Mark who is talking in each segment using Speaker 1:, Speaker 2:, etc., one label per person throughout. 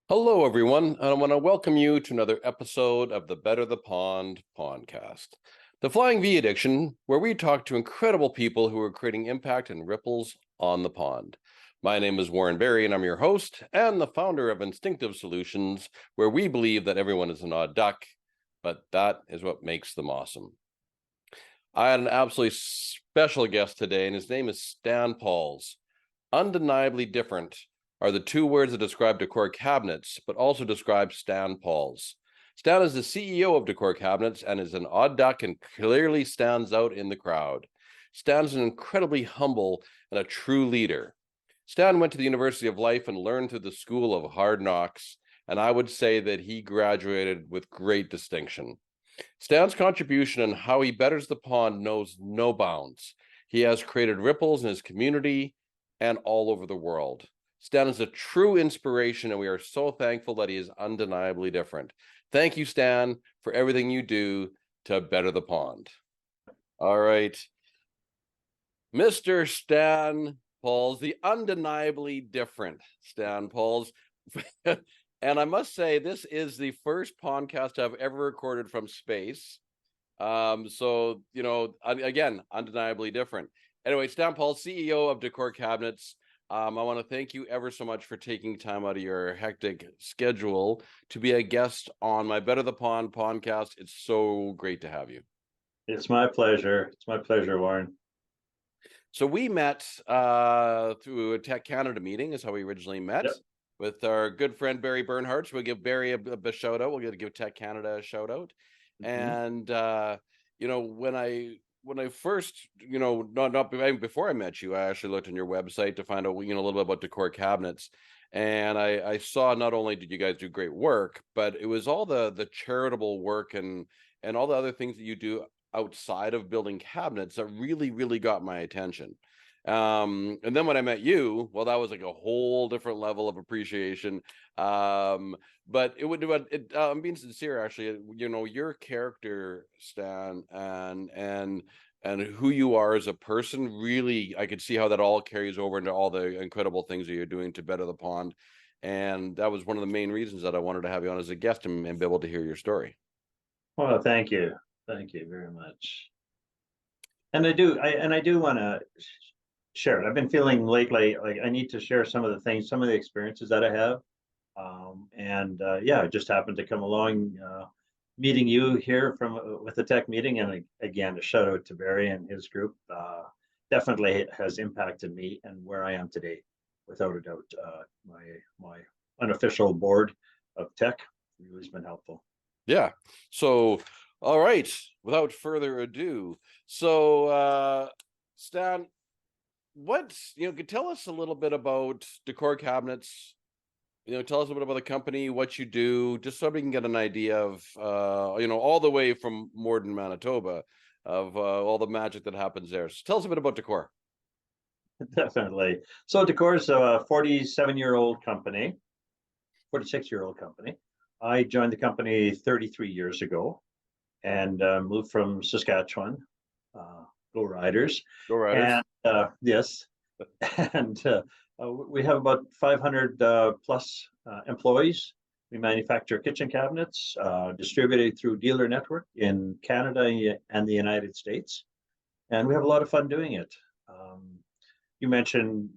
Speaker 1: Hello, everyone, and I want to welcome you to another episode of the Better the Pond Pondcast, the Flying V addiction, where we talk to incredible people who are creating impact and ripples on the pond. My name is Warren Berry, and I'm your host and the founder of Instinctive Solutions, where we believe that everyone is an odd duck, but that is what makes them awesome. I had an absolutely special guest today, and his name is Stan Pauls. Undeniably different are the two words that describe Decor Cabinets, but also describe Stan Pauls. Stan is the CEO of Decor Cabinets and is an odd duck and clearly stands out in the crowd. Stan is an incredibly humble and a true leader. Stan went to the University of Life and learned through the School of Hard Knocks, and I would say that he graduated with great distinction. Stan's contribution and how he betters the pond knows no bounds. He has created ripples in his community and all over the world. Stan is a true inspiration, and we are so thankful that he is undeniably different. Thank you, Stan, for everything you do to better the pond. All right. Mr. Stan Pauls, the undeniably different Stan Pauls. And I must say, this is the first podcast I've ever recorded from space. So, again, undeniably different. Anyway, Stan Pauls, CEO of Decor Cabinets. I want to thank you ever so much for taking time out of your hectic schedule to be a guest on my Better the Pond podcast. It's so great to have you.
Speaker 2: It's my pleasure. It's my pleasure, Warren.
Speaker 1: So we met through a Tech Canada meeting, is how we originally met.
Speaker 2: Yep.
Speaker 1: With our good friend Barry Bernhardt. So we'll give Barry a shout out. We'll give Tech Canada a shout out.
Speaker 2: Mm-hmm.
Speaker 1: And when I first, not before I met you, I actually looked on your website to find out, a little bit about Decor Cabinets. And I saw not only did you guys do great work, but it was all the charitable work and all the other things that you do outside of building cabinets that really, really got my attention. And then when I met you, well, that was like a whole different level of appreciation. But I'm being sincere, actually. Your character, Stan, and who you are as a person, really, I could see how that all carries over into all the incredible things that you're doing to better the pond. And that was one of the main reasons that I wanted to have you on as a guest and be able to hear your story.
Speaker 2: Well, thank you. Thank you very much. And I do want to share it. I've been feeling lately like I need to share some of the things, some of the experiences that I have. I just happened to come along, meeting you here with the tech meeting, and again, a shout out to Barry and his group. Definitely has impacted me and where I am today, without a doubt. My unofficial board of tech really has been helpful.
Speaker 1: Yeah. So, all right. Without further ado, so Stan, could tell us a little bit about Decor Cabinets. Tell us a bit about the company, what you do, just so we can get an idea of, all the way from Morden, Manitoba, of all the magic that happens there. So tell us a bit about Decor.
Speaker 2: Definitely. So Decor is a 47-year-old company, 46-year-old company. I joined the company 33 years ago and moved from Saskatchewan. Go Riders.
Speaker 1: Go Riders.
Speaker 2: And yes, and we have about 500 plus employees. We manufacture kitchen cabinets, distributed through dealer network in Canada and the United States. And we have a lot of fun doing it. You mentioned,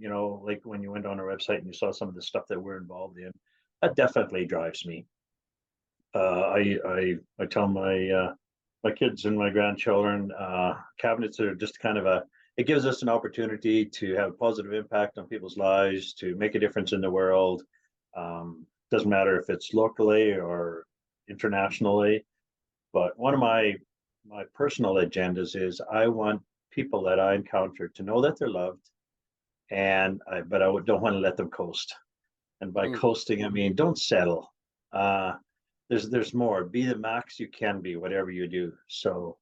Speaker 2: like when you went on our website and you saw some of the stuff that we're involved in, that definitely drives me. I tell my kids and my grandchildren, cabinets are just kind of it gives us an opportunity to have a positive impact on people's lives, to make a difference in the world. Doesn't matter if it's locally or internationally, but one of my personal agendas is I want people that I encounter to know that they're loved, but I don't want to let them coast. And by coasting, I mean don't settle. There's more. Be the max you can be, whatever you do. So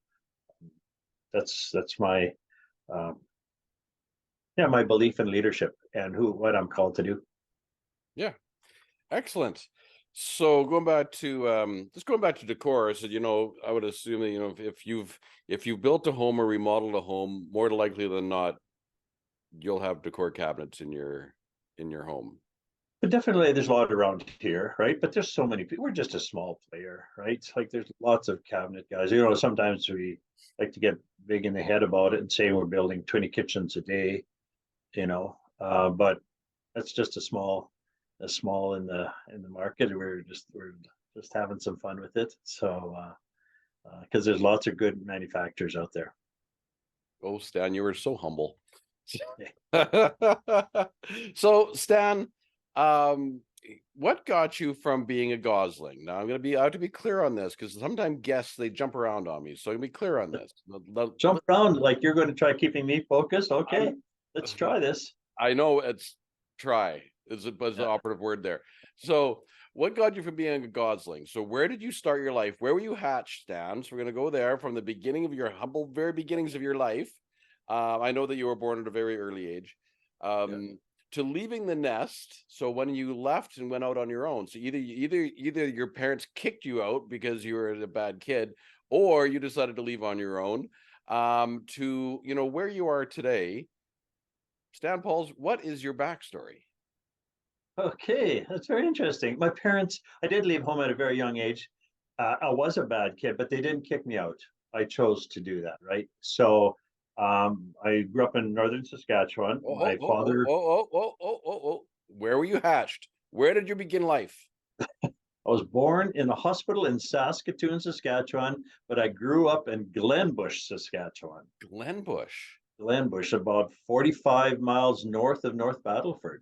Speaker 2: that's my my belief in leadership and what I'm called to do.
Speaker 1: Yeah, excellent. So going back to decor, so I would assume that if you've built a home or remodeled a home, more likely than not, you'll have decor cabinets in your home.
Speaker 2: But definitely there's a lot around here, right? But there's so many people. We're just a small player, right? Like there's lots of cabinet guys. Sometimes we like to get big in the head about it and say we're building 20 kitchens a day, but that's just a small in the market. We're just having some fun with it. So because there's lots of good manufacturers out there.
Speaker 1: Oh, Stan, you were so humble. So, Stan, um, what got you from being a Gosling? Now, I have to be clear on this because sometimes guests they jump around on me. So, be clear on this.
Speaker 2: Jump around like you're going to try keeping me focused. Okay,
Speaker 1: I'm,
Speaker 2: let's try this.
Speaker 1: I know it's try is the
Speaker 2: Yeah.
Speaker 1: operative word there. So, what got you from being a Gosling? So, where did you start your life? Where were you hatched, Stan? So, we're going to go there from the beginning of your humble, very beginnings of your life. I know that you were born at a very early age.
Speaker 2: Yeah.
Speaker 1: To leaving the nest. So, when you left and went out on your own, so either your parents kicked you out because you were a bad kid, or you decided to leave on your own. To where you are today. Stan Pauls, what is your backstory?
Speaker 2: Okay, that's very interesting. My parents, I did leave home at a very young age. I was a bad kid, but they didn't kick me out. I chose to do that, right? So I grew up in northern Saskatchewan.
Speaker 1: Oh, oh,
Speaker 2: My
Speaker 1: oh, oh,
Speaker 2: father,
Speaker 1: oh, oh, oh, oh, oh. Where were you hatched? Where did you begin life?
Speaker 2: I was born in a hospital in Saskatoon, Saskatchewan, but I grew up in Glenbush, Saskatchewan.
Speaker 1: Glenbush.
Speaker 2: Glenbush, about 45 miles north of North Battleford.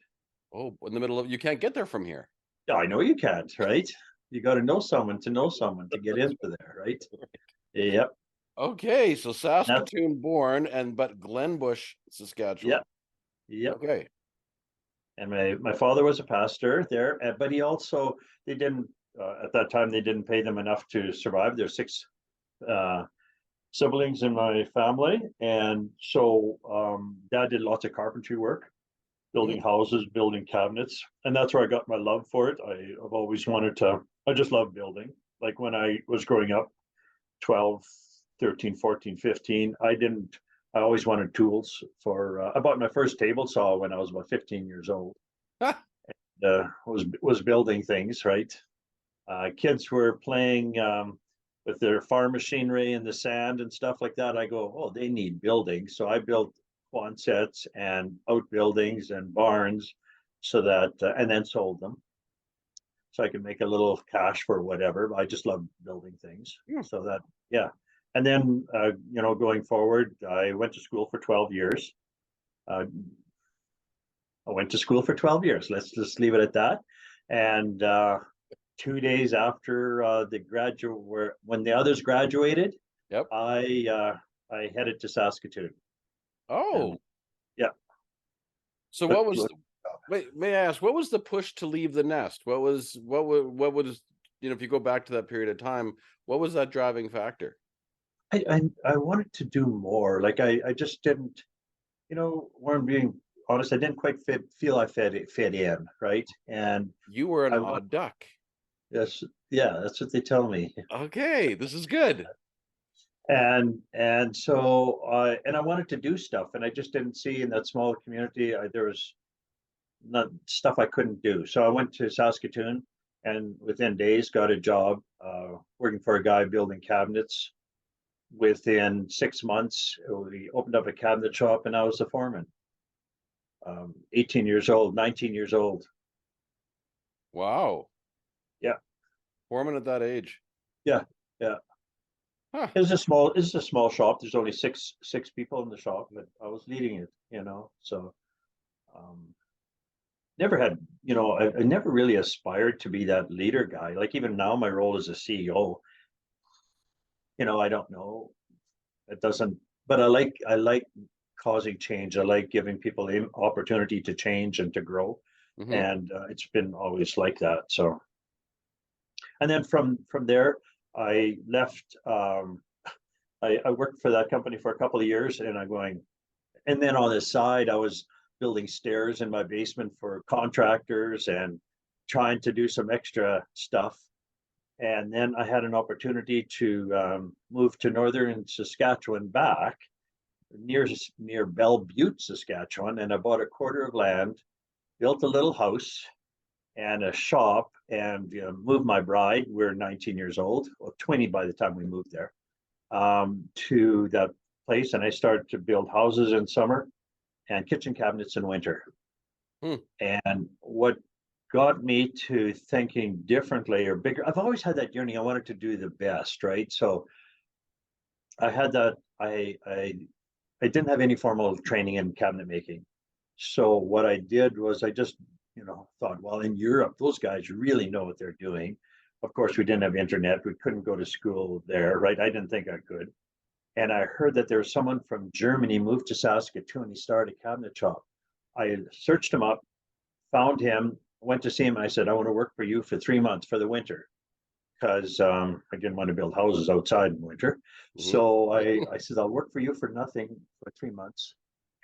Speaker 1: Oh, in the middle of, you can't get there from here.
Speaker 2: Yeah, I know you can't, right? You got to know someone to get into there, right? Yep.
Speaker 1: Okay, so
Speaker 2: That's
Speaker 1: Saskatoon born but Glenbush, Saskatchewan.
Speaker 2: yep. Yep.
Speaker 1: Okay.
Speaker 2: And my father was a pastor there, but he also they didn't at that time they didn't pay them enough to survive. There's six uh, siblings in my family, and so dad did lots of carpentry work,
Speaker 1: Mhm.
Speaker 2: building houses, building cabinets, and that's where I got my love for it. I've always wanted to. I just love building. Like when I was growing up, 12, 13, 14, 15, I always wanted tools for. I bought my first table saw when I was about 15 years old. Was building things, right? Kids were playing with their farm machinery in the sand and stuff like that. I go, oh, they need building. So I built quonsets and outbuildings and barns so that, and then sold them. So I could make a little cash for whatever. I just love building things.
Speaker 1: Yeah.
Speaker 2: So that, yeah. And then, going forward, I went to school for 12 years. Uh, I went to school for 12 years. Let's just leave it at that. And 2 days after when the others graduated,
Speaker 1: Yep.
Speaker 2: I headed to Saskatoon. And
Speaker 1: Oh,
Speaker 2: yeah,
Speaker 1: so
Speaker 2: but
Speaker 1: what was wait, may I ask, what was the push to leave the nest? What was if you go back to that period of time, what was that driving factor?
Speaker 2: I wanted to do more. Like I just didn't, when I'm being honest, I didn't quite feel I fit in, right? And
Speaker 1: You were an
Speaker 2: I want
Speaker 1: odd duck.
Speaker 2: yes, yeah, that's what they tell me.
Speaker 1: Okay, this is good.
Speaker 2: And so I wanted to do stuff, and I just didn't see in that small community. There was not stuff I couldn't do. So I went to Saskatoon, and within days got a job working for a guy building cabinets. Within 6 months, we opened up a cabinet shop, and I was the foreman. 18 years old, 19 years old.
Speaker 1: Wow.
Speaker 2: Yeah,
Speaker 1: Foreman at that age.
Speaker 2: yeah, yeah.
Speaker 1: Huh.
Speaker 2: It's a small shop. There's only six people in the shop, but I was leading it. So um, never had, I never really aspired to be that leader guy. Like even now, my role as a CEO, I don't know. It doesn't, but I like causing change. I like giving people the opportunity to change and to grow,
Speaker 1: Hmm.
Speaker 2: and it's been always like that. So, and then from there, I left. I worked for that company for a couple of years, and and then on the side, I was building stairs in my basement for contractors and trying to do some extra stuff. And then I had an opportunity to move to northern Saskatchewan back near Belle Butte, Saskatchewan, and I bought a quarter of land, built a little house, and a shop, and moved my bride. We're 19 years old, or 20 by the time we moved there, to that place. And I started to build houses in summer and kitchen cabinets in winter.
Speaker 1: Hmm.
Speaker 2: And what got me to thinking differently or bigger, I've always had that yearning. I wanted to do the best, right? So I had that. I didn't have any formal training in cabinet making. So what I did was I just, thought, well, in Europe, those guys really know what they're doing. Of course, we didn't have internet. We couldn't go to school there, right? I didn't think I could. And I heard that there was someone from Germany moved to Saskatoon. He started a cabinet shop. I searched him up, found him, went to see him. And I said, I want to work for you for 3 months for the winter, because I didn't want to build houses outside in winter.
Speaker 1: Mhm.
Speaker 2: So I said, I'll work for you for nothing for 3 months.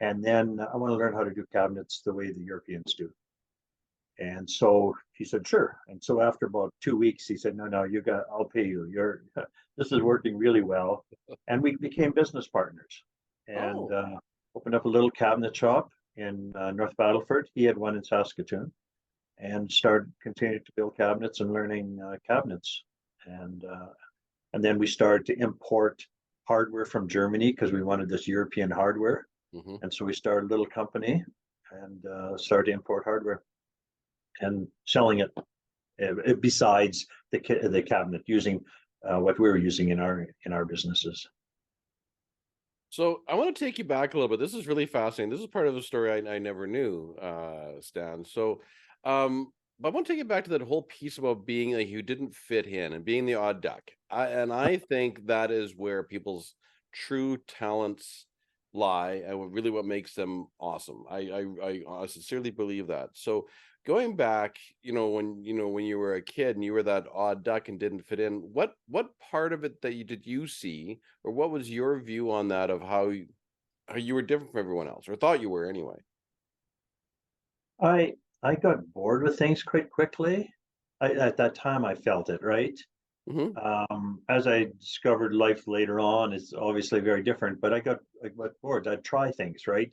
Speaker 2: And then I want to learn how to do cabinets the way the Europeans do. And so he said, sure. And so after about 2 weeks, he said, no, I'll pay you. This is working really well. And we became business partners, and
Speaker 1: Oh,
Speaker 2: opened up a little cabinet shop in North Battleford. He had one in Saskatoon, and started continuing to build cabinets and learning cabinets. And then we started to import hardware from Germany because we wanted this European hardware.
Speaker 1: hmm.
Speaker 2: And so we started a little company and started to import hardware and selling it, besides the cabinet, using what we were using in our businesses.
Speaker 1: So I want to take you back a little bit. This is really fascinating. This is part of the story I never knew, Stan. So, but I want to take you back to that whole piece about being like you didn't fit in and being the odd duck. I think that is where people's true talents lie, and really what makes them awesome. I sincerely believe that. So going back, when you were a kid and you were that odd duck and didn't fit in, what part of it that did you see, or what was your view on that of how you were different from everyone else, or thought you were anyway?
Speaker 2: I got bored with things quite quickly. At that time, I felt it, right.
Speaker 1: Hmm.
Speaker 2: As I discovered life later on, it's obviously very different. But I got bored. I'd try things, right.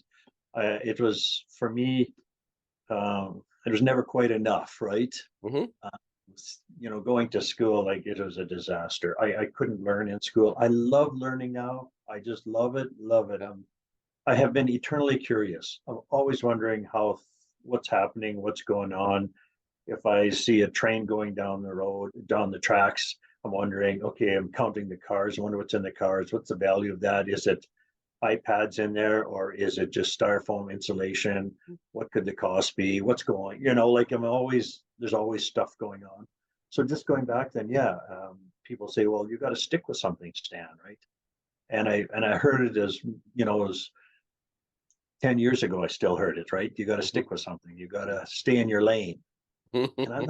Speaker 2: It was for me. It was never quite enough, right.
Speaker 1: Hmm.
Speaker 2: Uh, Going to school, like, it was a disaster. I couldn't learn in school. I love learning now. I just love it, love it.
Speaker 1: Yeah.
Speaker 2: I have been eternally curious. I'm always wondering what's happening, what's going on. If I see a train going down the road, down the tracks, I'm wondering, okay, I'm counting the cars. I wonder what's in the cars. What's the value of that? Is it iPads in there, or is it just styrofoam insulation? What could the cost be? What's going, like, there's always stuff going on. So just going back then, yeah, people say, well, you got to stick with something, Stan, right? And I heard it as 10 years ago. I still heard it, right? You got to stick with something. You got to stay in your lane. And I'm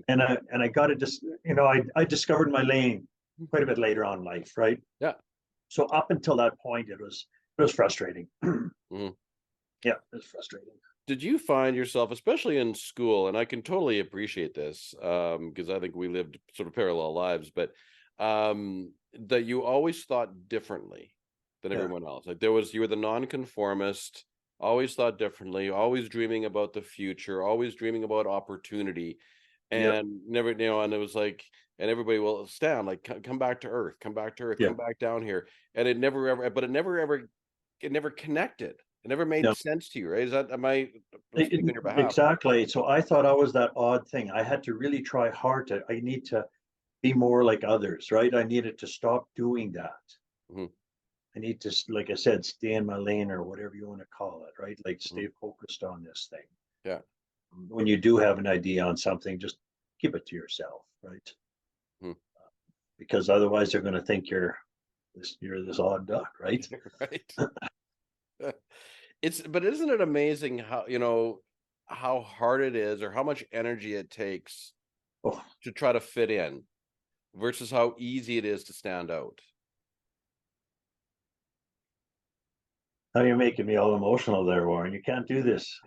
Speaker 2: not, and I got to just, I discovered my lane quite a bit later on in life, right?
Speaker 1: Yeah.
Speaker 2: So up until that point, it was frustrating.
Speaker 1: Mhm.
Speaker 2: Yeah, it was frustrating.
Speaker 1: Did you find yourself, especially in school, and I can totally appreciate this, because I think we lived sort of parallel lives, but that you always thought differently than
Speaker 2: Yeah,
Speaker 1: everyone else? Like you were the nonconformist, always thought differently, always dreaming about the future, always dreaming about opportunity,
Speaker 2: yeah,
Speaker 1: and never, and it was like, and everybody, well, Stan, like, come back to earth, come back to earth,
Speaker 2: yeah.
Speaker 1: come back down here. And it never ever, but it never connected. It never made
Speaker 2: No,
Speaker 1: sense to you, right? Am I speaking on your behalf?
Speaker 2: exactly. So I thought I was that odd thing. I had to really try hard I need to be more like others, right? I needed to stop doing that.
Speaker 1: Mhm,
Speaker 2: I need to, like I said, stay in my lane, or whatever you want to call it, right? Like,
Speaker 1: mhm.
Speaker 2: stay focused on this thing.
Speaker 1: Yeah.
Speaker 2: When you do have an idea on something, just keep it to yourself, right?
Speaker 1: Mhm.
Speaker 2: Because otherwise they're going to think you're this odd duck, right?
Speaker 1: Right. But isn't it amazing how hard it is, or how much energy it takes
Speaker 2: Oh,
Speaker 1: to try to fit in versus how easy it is to stand out?
Speaker 2: now you're making me all emotional there, Warren. You can't do this.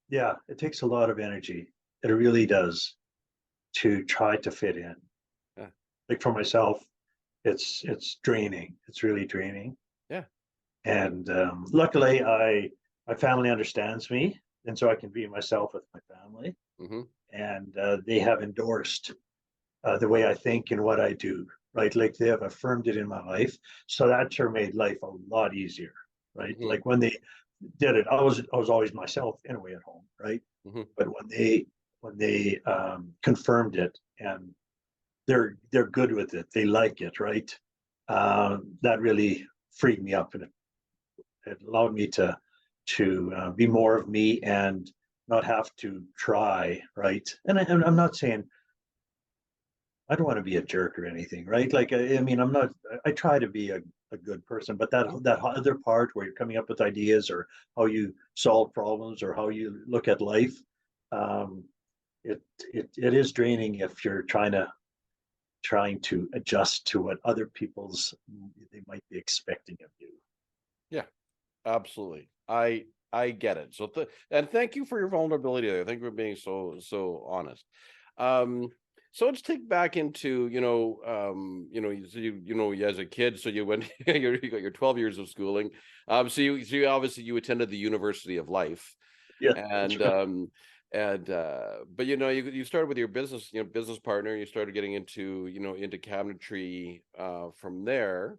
Speaker 2: Yeah, it takes a lot of energy. It really does, to try to fit in.
Speaker 1: Yeah.
Speaker 2: Like, for myself, it's draining. It's really draining.
Speaker 1: Yeah.
Speaker 2: And luckily, my family understands me. and so I can be myself with my family.
Speaker 1: Mm-hmm.
Speaker 2: And they have endorsed the way I think and what I do, right? Like they have affirmed it in my life. So that sure made life a lot easier, right?
Speaker 1: Mm-hmm.
Speaker 2: Like when they did it, I was always myself anyway at home, right?
Speaker 1: Mm-hmm.
Speaker 2: But when they confirmed it and they're good with it, they like it, right? That really freed me up, and it allowed me to be more of me and not have to try, right? And I'm not saying I don't want to be a jerk or anything, right? Like, I mean, I'm not. I try to be a good person, but that other part where you're coming up with ideas or how you solve problems or how you look at life, um, it is draining if you're trying to adjust to what other people's they might be expecting of you.
Speaker 1: Yeah, absolutely. I get it. So and thank you for your vulnerability there. Thank you for being so honest. Um, so let's take back into, as a kid, so you went, you got your 12 years of schooling. So you obviously you attended the University of Life,
Speaker 2: Yeah, that's
Speaker 1: and
Speaker 2: right.
Speaker 1: but you started with your business partner. You started getting into cabinetry from there.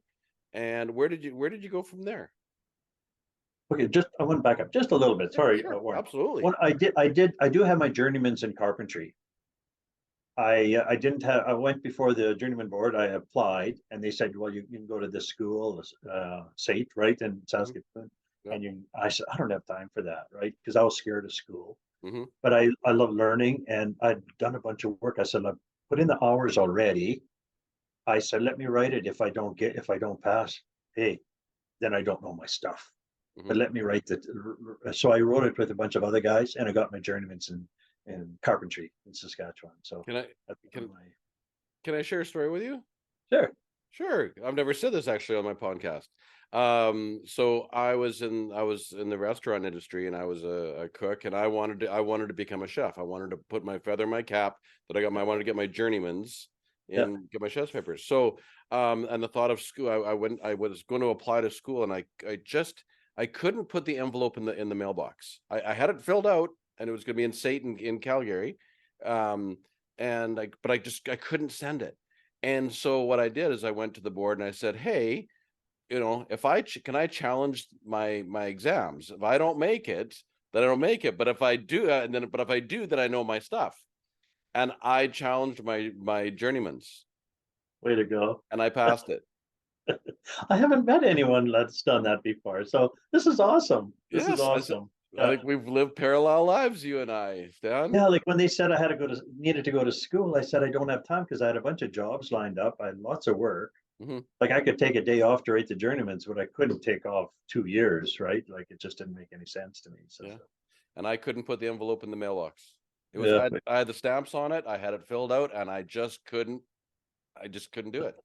Speaker 1: And where did you go from there?
Speaker 2: Okay, just I want to back up just a little bit.
Speaker 1: Yeah,
Speaker 2: Sorry,
Speaker 1: sure,
Speaker 2: Warren.
Speaker 1: absolutely.
Speaker 2: When I do have my journeyman's in carpentry. I didn't have. I went before the journeyman board. I applied, and they said, "Well, you can go to this school, SAIT, right in
Speaker 1: Hmm.
Speaker 2: Saskatoon."
Speaker 1: Yeah.
Speaker 2: And I said, "I don't have time for that, right?" Because I was scared of school.
Speaker 1: Hmm.
Speaker 2: But I love learning, and I'd done a bunch of work. I said, "I've put in the hours already." I said, "Let me write it. If I don't pass, hey, then I don't know my stuff.
Speaker 1: Hmm.
Speaker 2: But let me write it." So I wrote it with a bunch of other guys, and I got my journeyman's in carpentry in Saskatchewan. So
Speaker 1: Can I
Speaker 2: that's one of
Speaker 1: can
Speaker 2: my
Speaker 1: can I share a story with you?
Speaker 2: sure.
Speaker 1: Sure. I've never said this actually on my podcast. So I was in the restaurant industry, and I was a cook, and I wanted to become a chef. I wanted to put my feather in my cap that I wanted to get my journeyman's
Speaker 2: Yeah.
Speaker 1: and get my chef's papers. So and the thought of school, I was going to apply to school, and I couldn't put the envelope in the mailbox. I had it filled out, and it was going to be in Satan in Calgary. Um but I couldn't send it. And so what I did is I went to the board and I said, "Hey, if can I challenge my exams? If I don't make it, then I don't make it. But if I do, but if I do, then I know my stuff." And I challenged my journeyman's,
Speaker 2: Way to go.
Speaker 1: and I passed it.
Speaker 2: I haven't met anyone that's done that before. So this is awesome. This is
Speaker 1: Yes,
Speaker 2: awesome.
Speaker 1: I
Speaker 2: Yeah.
Speaker 1: think we've lived parallel lives, you and I, Stan.
Speaker 2: Yeah, like when they said I had to needed to go to school, I said I don't have time because I had a bunch of jobs lined up. I had lots of work.
Speaker 1: Hmm.
Speaker 2: Like I could take a day off to write the journeyman's, but I couldn't take off 2 years, right? Like it just didn't make any sense to me. So,
Speaker 1: Yeah, and I couldn't put the envelope in the mailbox. It was
Speaker 2: yeah,
Speaker 1: I had the stamps on it. I had it filled out, and I just couldn't. I just couldn't do it.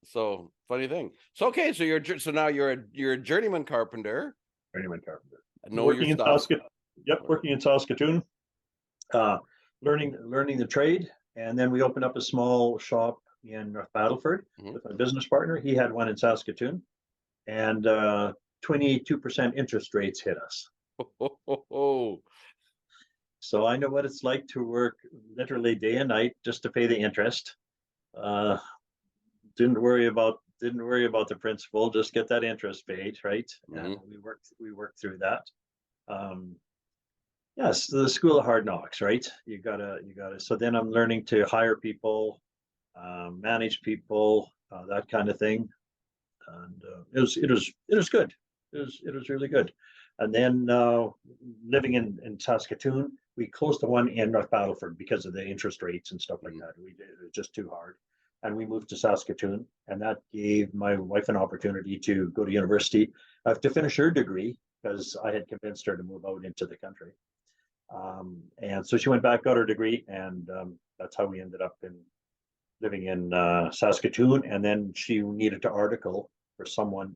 Speaker 1: So funny thing. So okay, so now you're a journeyman carpenter.
Speaker 2: journeyman carpenter.
Speaker 1: Know your
Speaker 2: Working in
Speaker 1: stuff.
Speaker 2: Saskatoon. Yep, working in Saskatoon. Uh, learning the trade, and then we opened up a small shop in North Battleford
Speaker 1: Hmm.
Speaker 2: with my business partner. He had one in Saskatoon, and 22% interest rates hit us.
Speaker 1: Oh.
Speaker 2: So I know what it's like to work literally day and night just to pay the interest. Uh, didn't worry about the principal, just get that interest paid, right? And
Speaker 1: Hmm.
Speaker 2: we worked through that. Um, yes, the school of hard knocks, right? You gotta. So then I'm learning to hire people, manage people, that kind of thing, and it was good. It was really good. And then living in Saskatoon, we closed the one in North Battleford because of the interest rates and stuff like
Speaker 1: Hmm.
Speaker 2: that. It was just too hard, and we moved to Saskatoon, and that gave my wife an opportunity to go to university, to finish her degree because I had convinced her to move out into the country. And so she went back, got her degree, and that's how we ended up living in Saskatoon. And then she needed to article for someone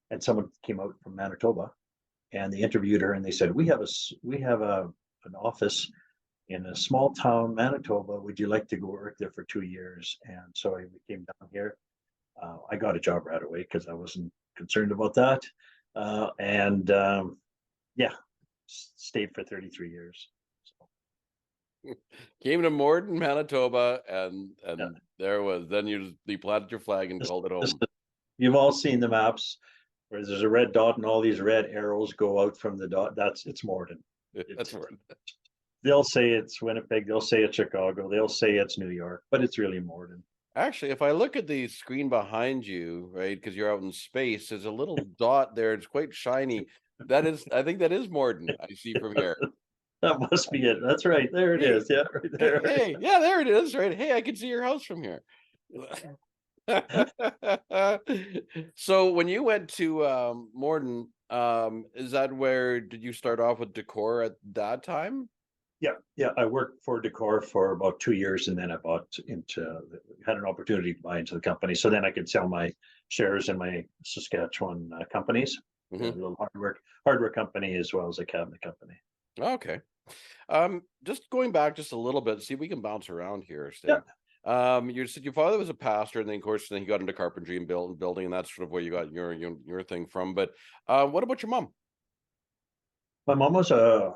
Speaker 2: and someone came out from Manitoba, and they interviewed her, and they said, "We have an office in a small town, Manitoba. Would you like to go work there for 2 years?" And so I came down here. I got a job right away because I wasn't concerned about that. And yeah, stayed for 33 years. So,
Speaker 1: Came to Morden, Manitoba,
Speaker 2: yeah,
Speaker 1: and there was then you planted your flag and
Speaker 2: this,
Speaker 1: called it
Speaker 2: this,
Speaker 1: home.
Speaker 2: you've all seen the maps where there's a red dot and all these red arrows go out from the dot. It's Morden.
Speaker 1: That's
Speaker 2: It's,
Speaker 1: right.
Speaker 2: they'll say it's Winnipeg, they'll say it's Chicago, they'll say it's New York, but it's really Morden.
Speaker 1: Actually, if I look at the screen behind you, right, because you're out in space, there's a little dot there. It's quite shiny. I think that is Morden. I see from here.
Speaker 2: That must be it. That's right. There it
Speaker 1: Hey,
Speaker 2: is. Yeah, right there.
Speaker 1: hey, yeah, there it is. Right. Hey, I can see your house from here. So when you went to Morden, is that where did you start off with decor at that time?
Speaker 2: Yeah. I worked for Decor for about 2 years, and then I had an opportunity to buy into the company. So then I could sell my shares in my Saskatchewan companies, a
Speaker 1: Hmm.
Speaker 2: little hardware company as well as a cabinet company.
Speaker 1: Okay. Just going back just a little bit, see if we can bounce around here,
Speaker 2: Yeah.
Speaker 1: Stan. You said your father was a pastor, and then of course then he got into carpentry and building, and that's sort of where you got your thing from. But what about your mom?
Speaker 2: My mom was a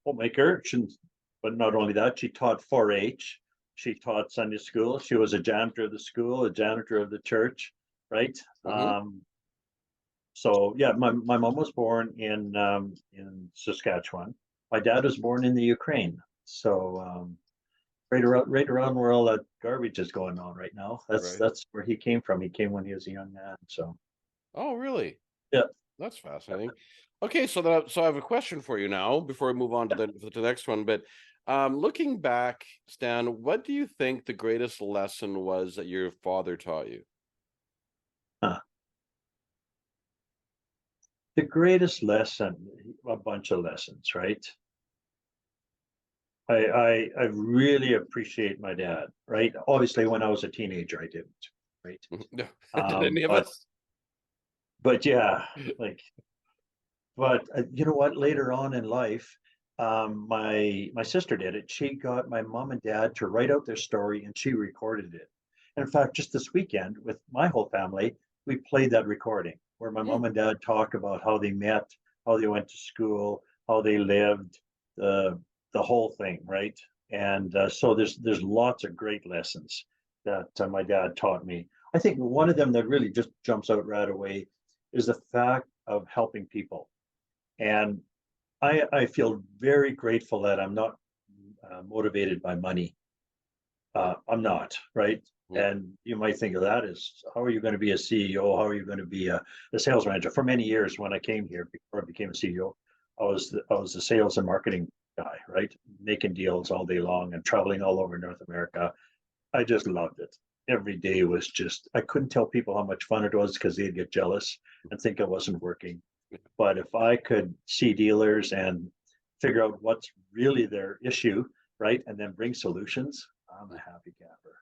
Speaker 2: homemaker, but not only that, she taught 4-H. She taught Sunday school. She was a janitor of the school, a janitor of the church, right?
Speaker 1: Hmm.
Speaker 2: So yeah, my mom was born in Saskatchewan. My dad was born in the Ukraine. So right around where all that garbage is going on right now. That's
Speaker 1: Right.
Speaker 2: that's where he came from. He came when he was a young man. So
Speaker 1: Oh, really?
Speaker 2: yeah.
Speaker 1: That's fascinating. Okay, so I have a question for you now before we move on to the next one. But looking back, Stan, what do you think the greatest lesson was that your father taught you?
Speaker 2: Huh. The greatest lesson, a bunch of lessons, right? I really appreciate my dad, right? Obviously, when I was a teenager, I didn't, right?
Speaker 1: No, did any of
Speaker 2: But
Speaker 1: us?
Speaker 2: yeah, like, but you know what? Later on in life, my sister did it. She got my mom and dad to write out their story, and she recorded it. In fact, just this weekend with my whole family, we played that recording where my
Speaker 1: Hmm.
Speaker 2: mom and dad talk about how they met, how they went to school, how they lived, the the whole thing, right? And so there's lots of great lessons that my dad taught me. I think one of them that really just jumps out right away is the fact of helping people. And I feel very grateful that I'm not motivated by money. I'm not, right?
Speaker 1: Hmm.
Speaker 2: And you might think of that as how are you going to be a CEO? How are you going to be a sales manager? For many years, when I came here before I became a CEO, I was the sales and marketing guy, right? Making deals all day long and traveling all over North America. I just loved it. Every day was just I couldn't tell people how much fun it was because they'd get jealous and think I wasn't working. But if I could see dealers and figure out what's really their issue, right, and then bring solutions, I'm a happy camper.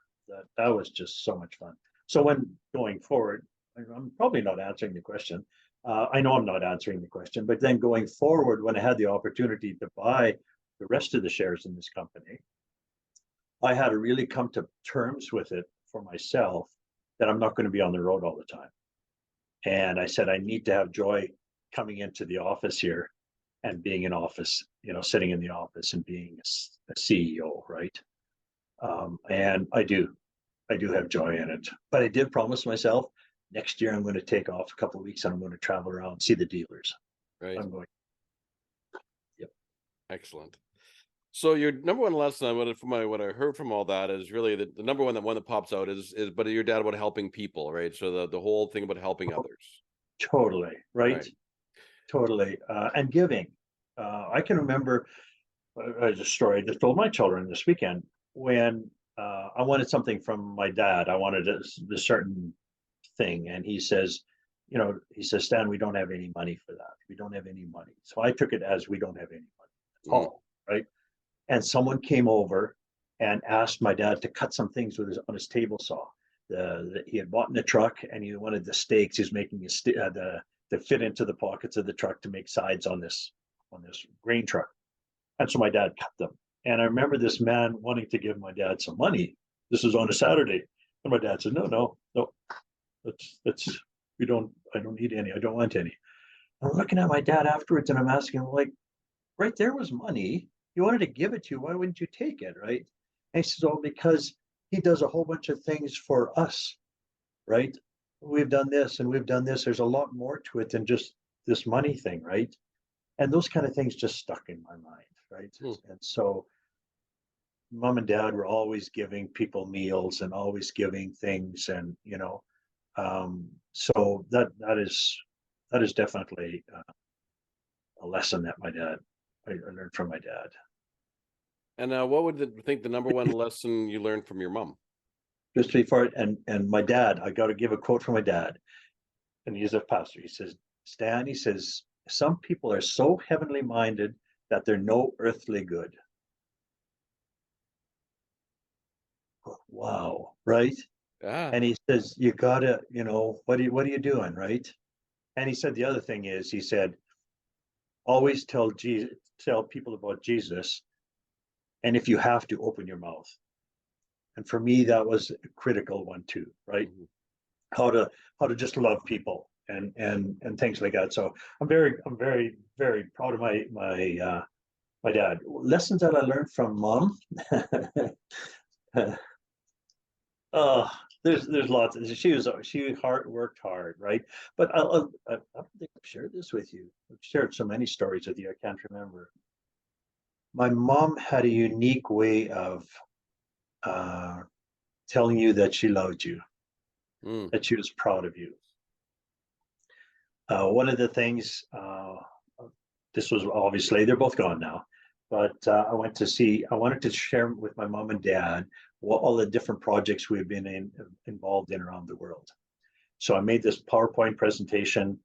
Speaker 2: That was just so much fun. So when going forward, I'm probably not answering the question. I know I'm not answering the question, but then going forward, when I had the opportunity to buy the rest of the shares in this company, I had to really come to terms with it for myself that I'm not going to be on the road all the time. And I said, I need to have joy coming into the office here and being in office, sitting in the office and being a CEO, right? And I do have joy in it. But I did promise myself next year I'm going to take off a couple of weeks and I'm going to travel around and see the dealers.
Speaker 1: Right.
Speaker 2: I'm going, yep.
Speaker 1: Excellent. So your number one lesson, from what I heard from all that, is really the number one that pops out is but your dad about helping people, right? So the whole thing about helping others,
Speaker 2: Totally, right?
Speaker 1: right?
Speaker 2: Totally. And giving. I can remember a story I just told my children this weekend when I wanted something from my dad. I wanted a certain thing, and he says, Stan, we don't have any money for that. We don't have any money. So I took it as we don't have any money at
Speaker 1: Mm.
Speaker 2: all, right? And someone came over and asked my dad to cut some things on his table saw. He had bought in the truck, and he wanted the stakes. He was making to fit into the pockets of the truck to make sides on this grain truck. And so my dad cut them. And I remember this man wanting to give my dad some money. This was on a Saturday. And my dad said, no, no, no, I don't need any. I don't want any. I'm looking at my dad afterwards and I'm asking him, like, right there was money. You wanted to give it to you. Why wouldn't you take it, right? And he says, oh, because he does a whole bunch of things for us, right? We've done this and we've done this. There's a lot more to it than just this money thing, right? And those kind of things just stuck in my mind, right?
Speaker 1: Hmm.
Speaker 2: And so mom and dad were always giving people meals and always giving things, and so that is definitely a lesson that I learned from my dad.
Speaker 1: And what would think the number one lesson you learned from your mom?
Speaker 2: Just before, and my dad, I got to give a quote from my dad, and he's a pastor. He says, Stan, he says, some people are so heavenly minded that they're no earthly good. Wow, right?
Speaker 1: Ah,
Speaker 2: And he says, you gotta, what are you doing, right? And he said the other thing is, he said, always tell people about Jesus, and if you have to, open your mouth. And for me, that was a critical one too, right?
Speaker 1: mhm.
Speaker 2: How to just love people and things like that. So I'm very very proud of my dad. Lessons that I learned from mom. Oh, there's lots. She worked hard, right? But I don't think I've shared this with you. I've shared so many stories with you. I can't remember. My mom had a unique way of uh, telling you that she loved you,
Speaker 1: Mm.
Speaker 2: that she was proud of you. One of the things, this was obviously, they're both gone now, but I wanted to share with my mom and dad all the different projects we've been involved in around the world. So I made this PowerPoint presentation.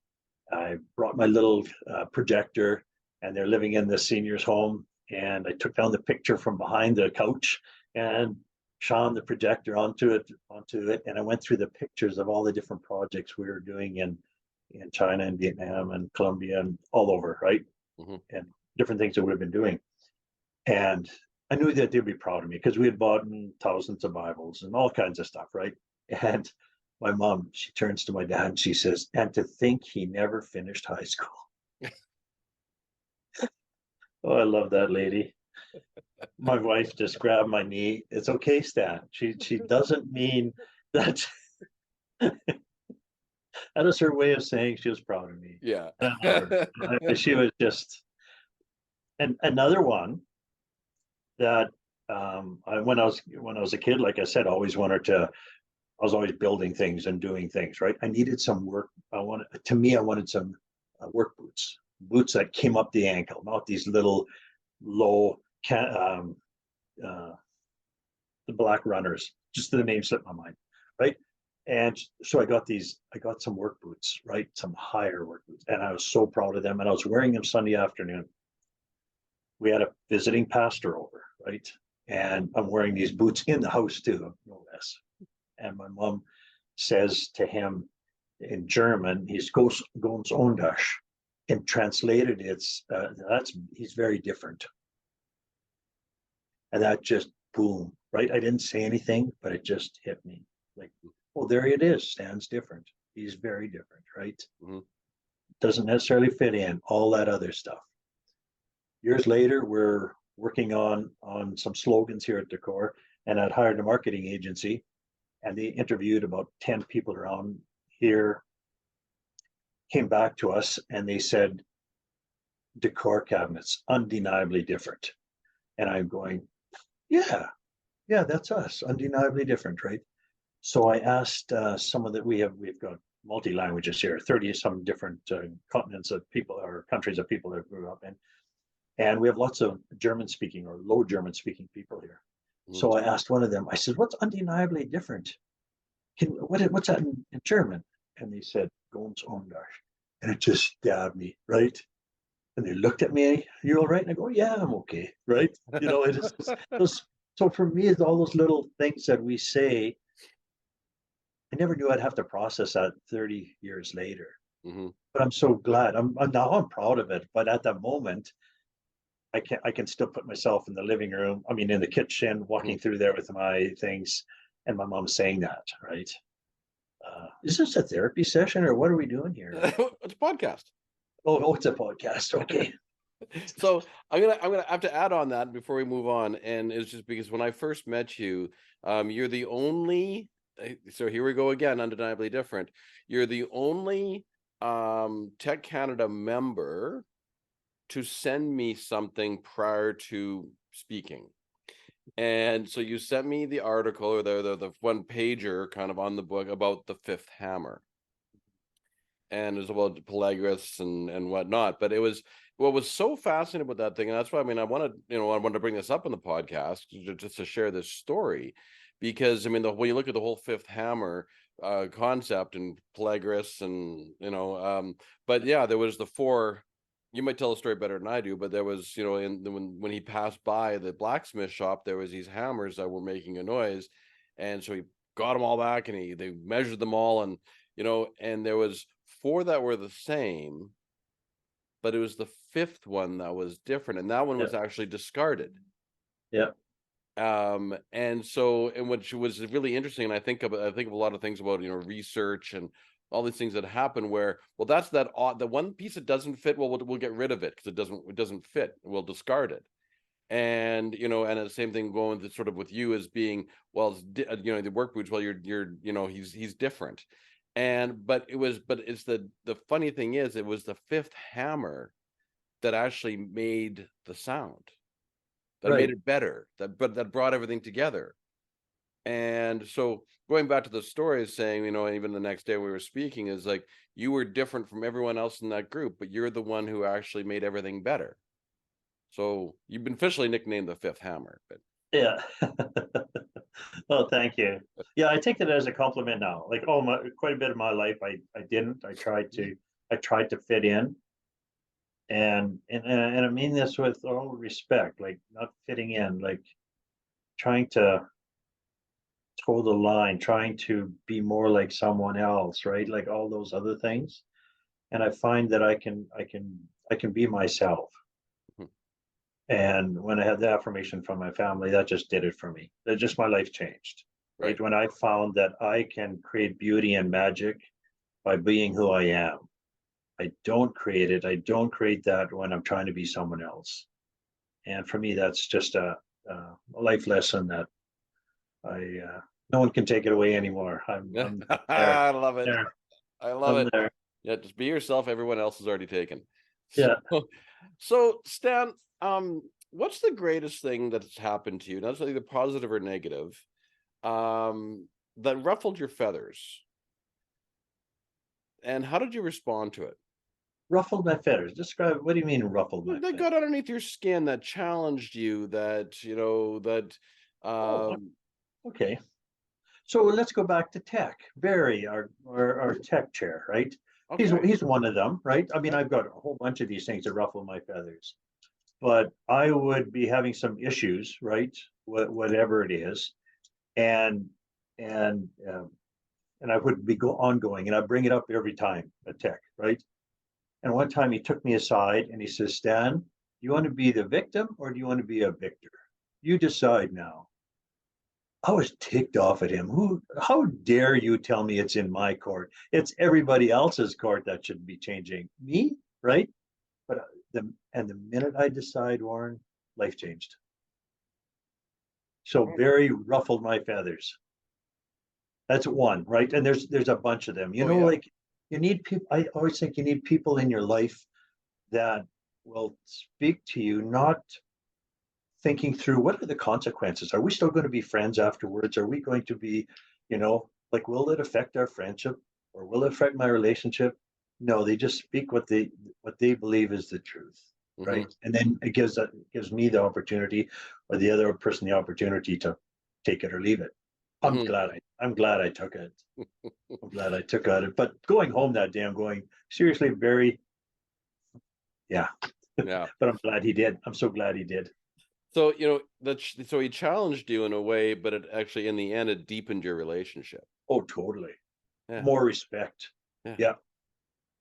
Speaker 2: I brought my little projector, and they're living in the senior's home. And I took down the picture from behind the couch and shone the projector onto it. And I went through the pictures of all the different projects we were doing in China and Vietnam and Colombia and all over, right?
Speaker 1: Hmm.
Speaker 2: And different things that we've been doing. And I knew that they'd be proud of me because we had bought thousands of Bibles and all kinds of stuff, right? And my mom, she turns to my dad and she says, and to think he never finished high school. Oh, I love that lady. My wife just grabbed my knee. It's okay, Stan. She doesn't mean that. That is her way of saying she was proud of me.
Speaker 1: Yeah.
Speaker 2: And I love her. She was just, and another one that when I was a kid, like I said, I was always building things and doing things, right? I needed some work. I wanted some work boots that came up the ankle, not these little low, uh, the black runners. Just the name slipped my mind, right? And so I got some work boots, right? Some higher work boots. And I was so proud of them. And I was wearing them Sunday afternoon. We had a visiting pastor over, right? And I'm wearing these boots in the house too, no less. And my mom says to him in German, he's goes anders. And translated, he's very different. And that just boom, right? I didn't say anything, but it just hit me. Like, oh, there it is. Stan's different. He's very different, right?
Speaker 1: Hmm.
Speaker 2: Doesn't necessarily fit in all that other stuff. Years later, we're working on some slogans here at Decor, and I'd hired a marketing agency, and they interviewed about 10 people around here, came back to us, and they said, Decor Cabinets, undeniably different. And I'm going, yeah, yeah, that's us, undeniably different, right? So I asked some of that we've got multi languages here, 30 some different continents of people or countries of people that grew up in, and we have lots of German speaking or low German speaking people here.
Speaker 1: Hmm.
Speaker 2: So I asked one of them. I said, "What's undeniably different? What's that in German?" And they said, "Ganz anders," and it just stabbed me, right? And they looked at me, "Are you all right?" And I go, "Yeah, I'm okay," right? It is those. So for me, it's all those little things that we say. I never knew I'd have to process that 30 years later.
Speaker 1: Hmm.
Speaker 2: But I'm so glad. I'm proud of it. But at that moment, I can still put myself in the living room. I mean, in the kitchen,
Speaker 1: Hmm.
Speaker 2: walking through there with my things, and my mom saying that. Right? Is this a therapy session or what are we doing here?
Speaker 1: It's a podcast.
Speaker 2: Oh, it's a podcast. Okay.
Speaker 1: So I'm gonna have to add on that before we move on, and it's just because when I first met you, you're the only. So here we go again, undeniably different. You're the only Tech Canada member to send me something prior to speaking. And so you sent me the article or the one pager kind of on the book about the fifth hammer, and it was about Pelagras and whatnot. But it was what was so fascinating about that thing, and that's why I mean I wanted to bring this up on the podcast just to share this story, because I mean when you look at the whole fifth hammer concept and Pelagras and but yeah, there was the four. You might tell the story better than I do, but there was when he passed by the blacksmith shop, there was these hammers that were making a noise, and so he got them all back and they measured them all, and and there was four that were the same, but it was the fifth one that was different, and that one
Speaker 2: Yeah,
Speaker 1: was actually discarded.
Speaker 2: yeah,
Speaker 1: And so, and which was really interesting, and I think of a lot of things about research and all these things that happen where, well, that's that odd, the one piece that doesn't fit, well, we'll get rid of it because it doesn't fit, we'll discard it. And and the same thing going to sort of with you as being, well, it's the work boots, well, he's different. And but it's the funny thing is, it was the fifth hammer that actually made the sound, that made
Speaker 2: right.
Speaker 1: it better, that brought everything together. And so going back to the story, is saying, even the next day we were speaking, is like you were different from everyone else in that group, but you're the one who actually made everything better. So you've been officially nicknamed the fifth hammer. But
Speaker 2: Yeah. Well, thank you. Yeah, I take it as a compliment now. Like, oh my, quite a bit of my life, I didn't. I tried to fit in, and I mean this with all respect, like not fitting in, like trying to toe the line, trying to be more like someone else, right? Like all those other things. And I find that I can be myself.
Speaker 1: Mhm.
Speaker 2: And when I had the affirmation from my family, that just did it for me. That just my life changed.
Speaker 1: Right.
Speaker 2: Right. When I found that I can create beauty and magic by being who I am. I don't create it. I don't create that when I'm trying to be someone else. And for me, that's just a life lesson that I no one can take it away anymore. I'm there,
Speaker 1: I love it.
Speaker 2: there,
Speaker 1: I love
Speaker 2: I'm
Speaker 1: it.
Speaker 2: there.
Speaker 1: Yeah, just be yourself. Everyone else is already taken. So,
Speaker 2: Yeah.
Speaker 1: so Stan, what's the greatest thing that's happened to you? Not either positive or negative, that ruffled your feathers, and how did you respond to it?
Speaker 2: Ruffled my feathers. Describe, what do you mean ruffled my
Speaker 1: That
Speaker 2: feathers?
Speaker 1: got underneath your skin, that challenged you, that that.
Speaker 2: Oh,
Speaker 1: Um,
Speaker 2: okay. So let's go back to tech. Barry, our tech chair, right? He's
Speaker 1: okay.
Speaker 2: he's one of them, right? I mean,
Speaker 1: Yeah.
Speaker 2: I've got a whole bunch of these things that ruffle my feathers, but I would be having some issues, right? Whatever it is, and and um, and I would be ongoing, and I bring it up every time at tech, right? And one time he took me aside and he says, "Stan, do you want to be the victim or do you want to be a victor? You decide now." I was ticked off at him. How dare you tell me it's in my court? It's everybody else's court that should be changing me, right? But the minute I decide, Warren, life changed. So Barry ruffled my feathers. That's one, right? And there's a bunch of them.
Speaker 1: Oh yeah.
Speaker 2: Like you need people. I always think you need people in your life that will speak to you, not thinking through what are the consequences. Are we still going to be friends afterwards? Are we going to be, like, will it affect our friendship or will it affect my relationship? No, they just speak what they believe is the truth,
Speaker 1: Hmm.
Speaker 2: right? And then it gives me the opportunity, or the other person the opportunity to take it or leave it. I'm
Speaker 1: Hmm.
Speaker 2: glad I'm glad I took it. I'm glad I took it. But going home that day, I'm going, seriously, very, yeah.
Speaker 1: Yeah.
Speaker 2: But I'm glad he did. I'm so glad he did.
Speaker 1: So so he challenged you in a way, but it actually, in the end, it deepened your relationship.
Speaker 2: Oh, totally.
Speaker 1: Yeah.
Speaker 2: More respect.
Speaker 1: Yeah.
Speaker 2: Yeah,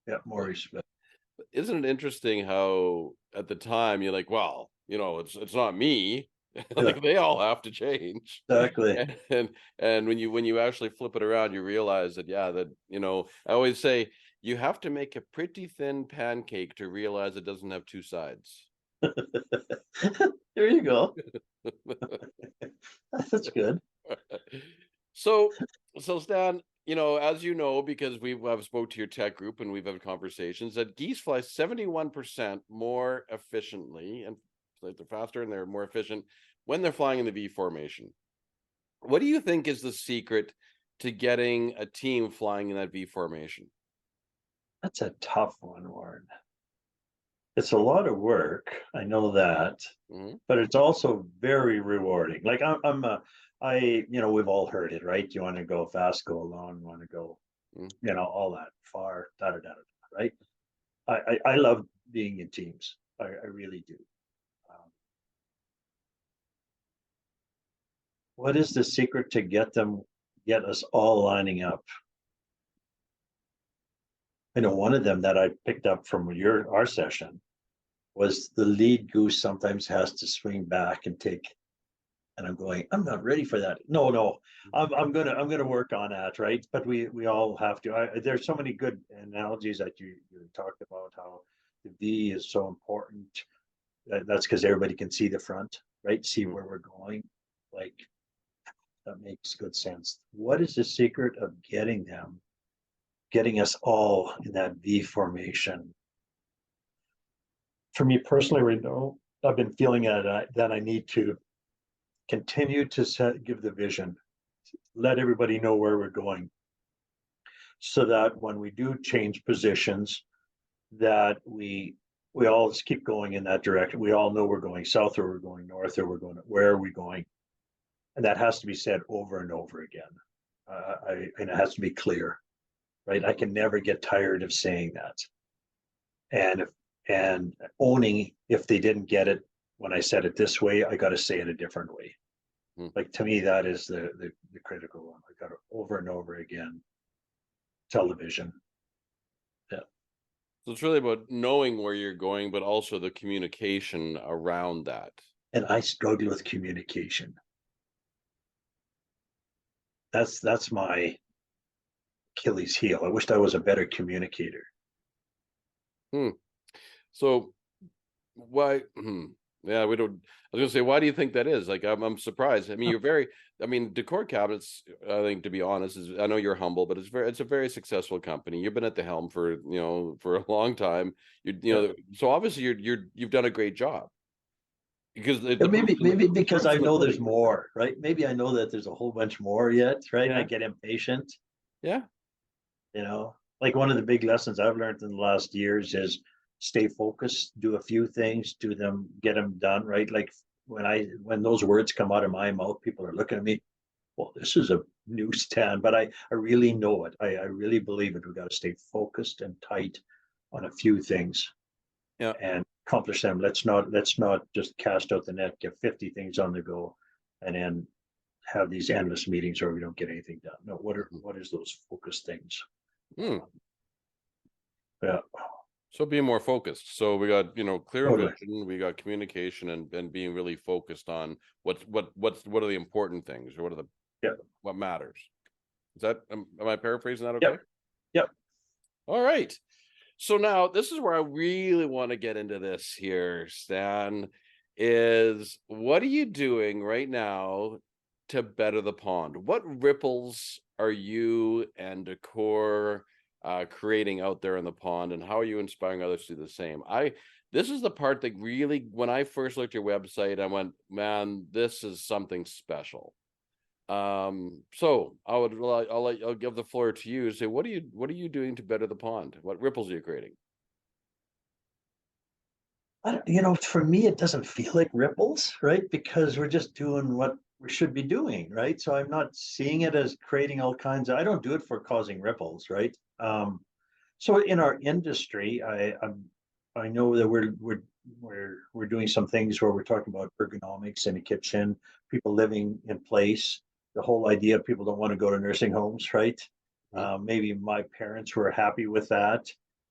Speaker 2: yeah, more respect.
Speaker 1: Isn't it interesting how at the time you're like, well, it's not me.
Speaker 2: Yeah,
Speaker 1: Like they all have to change.
Speaker 2: exactly.
Speaker 1: And when you actually flip it around, you realize that, yeah, that I always say you have to make a pretty thin pancake to realize it doesn't have two sides.
Speaker 2: There you go. That's good.
Speaker 1: So, so Stan, as you know, because I've spoke to your tech group and we've had conversations that geese fly 71% more efficiently and like they're faster and they're more efficient when they're flying in the V formation. What do you think is the secret to getting a team flying in that V formation?
Speaker 2: That's a tough one, Warren. It's a lot of work. I know that,
Speaker 1: Hmm.
Speaker 2: but it's also very rewarding. Like we've all heard it, right? You want to go fast, go alone. You want to go, all that far, right? I love being in teams. I really do. Um, what is the secret to get us all lining up? I know one of them that I picked up from our session was the lead goose sometimes has to swing back and take. And I'm going, I'm not ready for that. No, I'm gonna work on that, right? But we all have to. There's so many good analogies that you talked about how the V is so important. That's because everybody can see the front, right? See where we're going. Like that makes good sense. What is the secret of getting us all in that V formation? For me personally, right now, I've been feeling that I need to continue to give the vision, let everybody know where we're going, so that when we do change positions, that we all just keep going in that direction. We all know we're going south or we're going north or where are we going, and that has to be said over and over again. And it has to be clear, right? I can never get tired of saying that, and owning if they didn't get it when I said it this way, I got to say it a different way.
Speaker 1: Hmm.
Speaker 2: Like to me, that is the critical one. I got to over and over again. Television. Yeah.
Speaker 1: So it's really about knowing where you're going, but also the communication around that.
Speaker 2: And I struggle with communication. That's my Achilles heel. I wished I was a better communicator.
Speaker 1: Hmm. So why? Yeah, we don't. I was gonna say, why do you think that is? Like, I'm surprised. I mean, you're very. I mean, Decor Cabinets. I think, to be honest, is I know you're humble, but it's a very successful company. You've been at the helm for a long time.
Speaker 2: Yeah.
Speaker 1: So obviously you've done a great job because
Speaker 2: Yeah,
Speaker 1: the proof's
Speaker 2: maybe
Speaker 1: the
Speaker 2: because
Speaker 1: proof's
Speaker 2: I
Speaker 1: in the
Speaker 2: know there's
Speaker 1: pudding.
Speaker 2: more, right? Maybe I know that there's a whole bunch more yet, right? And I
Speaker 1: Yeah,
Speaker 2: get impatient,
Speaker 1: yeah.
Speaker 2: Like one of the big lessons I've learned in the last years is stay focused, do a few things, get them done, right? Like when those words come out of my mouth, people are looking at me, well, this is a new stand, but I really know it. I really believe it. We got to stay focused and tight on a few things
Speaker 1: Yeah.
Speaker 2: and accomplish them. Let's not just cast out the net, get 50 things on the go, and then have these endless meetings where we don't get anything done. No, what is those focus things?
Speaker 1: Hmm.
Speaker 2: Yeah,
Speaker 1: So being more focused. So we got, clear
Speaker 2: totally.
Speaker 1: vision, we got communication and being really focused on what are the important things or
Speaker 2: Yep,
Speaker 1: what matters. Is that am I paraphrasing that okay?
Speaker 2: yep, yep.
Speaker 1: All right. So now this is where I really want to get into this here, Stan, is what are you doing right now to better the pond? What ripples are you and Decor creating out there in the pond, and how are you inspiring others to do the same? This is the part that really, when I first looked at your website, I went, man, this is something special. So I'll give the floor to you. Say, what are you doing to better the pond? What ripples are you creating?
Speaker 2: For me, it doesn't feel like ripples, right? Because we're just doing what we should be doing, right? So I'm not seeing it as creating all kinds of. I don't do it for causing ripples, right? So in our industry, I know that we're doing some things where we're talking about ergonomics in a kitchen, people living in place. The whole idea of people don't want to go to nursing homes, right?
Speaker 1: Mhm.
Speaker 2: Maybe my parents were happy with that.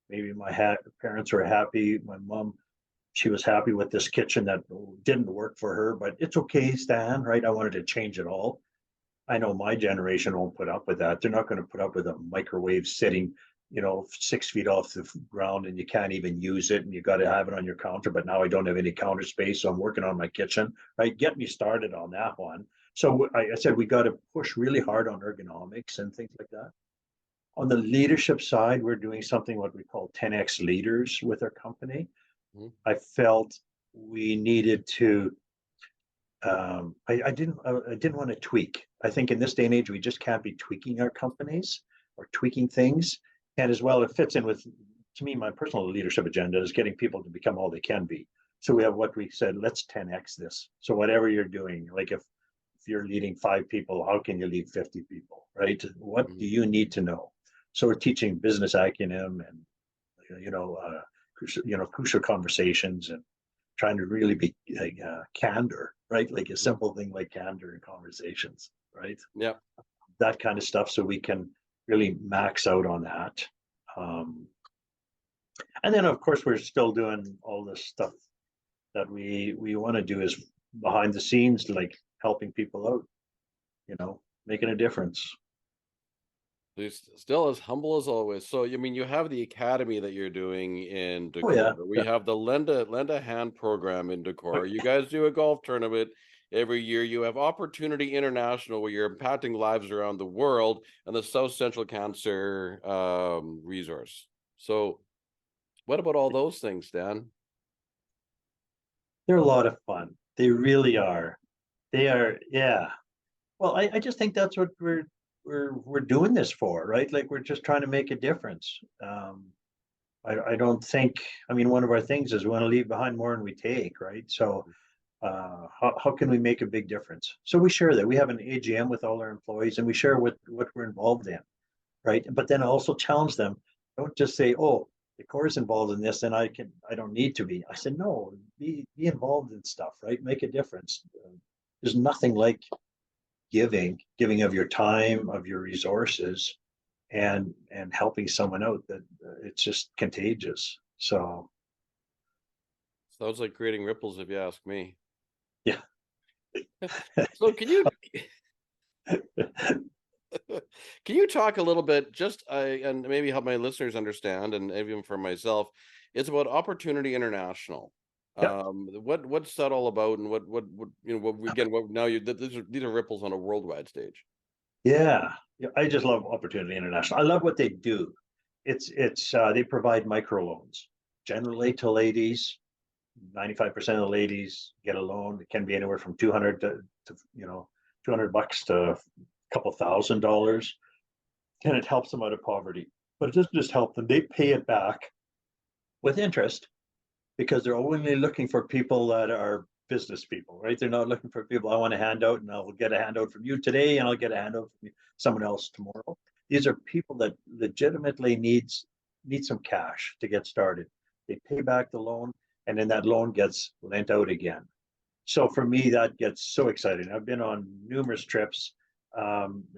Speaker 2: Maybe parents were happy. My mom, she was happy with this kitchen that didn't work for her, but it's okay, Stan, right? I wanted to change it all. I know my generation won't put up with that. They're not going to put up with a microwave sitting, 6 feet off the ground and you can't even use it and you got to have it on your counter, but now I don't have any counter space, so I'm working on my kitchen, right? Get me started on that one. So I said we got to push really hard on ergonomics and things like that. On the leadership side, we're doing something what we call 10x leaders with our company.
Speaker 1: Mhm.
Speaker 2: I felt we needed to I didn't want to tweak. I think in this day and age, we just can't be tweaking our companies or tweaking things. And as well, it fits in with, to me, my personal leadership agenda is getting people to become all they can be. So we have what we said, let's 10x this. So whatever you're doing, like if you're leading 5 people, how can you lead 50 people, right? What do you need to know? So we're teaching business acumen and crucial conversations and trying to really be like candor, right? Like a simple thing like candor in conversations, right?
Speaker 1: Yeah.
Speaker 2: That kind of stuff, so we can really max out on that. And then, of course, we're still doing all this stuff that we want to do is behind the scenes, like helping people out, making a difference.
Speaker 1: He's still as humble as always. So, I mean, you have the academy that you're doing in
Speaker 2: Oh yeah,
Speaker 1: decor. We have the lend a hand program in decor. You guys do a golf tournament every year. You have Opportunity International, where you're impacting lives around the world, and the South Central Cancer Resource. So, what about all those things, Dan?
Speaker 2: they're a lot of fun. They really are. They are, yeah. Well, I just think that's what we're doing this for, right? Like we're just trying to make a difference. I don't think, I mean, one of our things is we want to leave behind more than we take, right? So how can we make a big difference? So we share that. We have an AGM with all our employees and we share what we're involved in, right? But then I also challenge them. Don't just say, oh, the core is involved in this and I don't need to be. I said, no, be involved in stuff, right? Make a difference. There's nothing like giving of your time, of your resources, and helping someone out, that it's just contagious. So
Speaker 1: Sounds like creating ripples, if you ask me.
Speaker 2: yeah.
Speaker 1: So, can you talk a little bit, just and maybe help my listeners understand, and even for myself, it's about Opportunity International.
Speaker 2: Yeah.
Speaker 1: What's that all about, and what now these are ripples on a worldwide stage.
Speaker 2: Yeah, I just love Opportunity International. I love what they do. It's they provide microloans generally to ladies. 95% of the ladies get a loan. It can be anywhere from 200 to $200 to a couple $1,000, and it helps them out of poverty. But it doesn't just help them; they pay it back with interest, because they're only looking for people that are business people, right? They're not looking for people, I want a handout and I'll get a handout from you today and I'll get a handout from someone else tomorrow. These are people that legitimately need some cash to get started. They pay back the loan and then that loan gets lent out again. So for me, that gets so exciting. I've been on numerous trips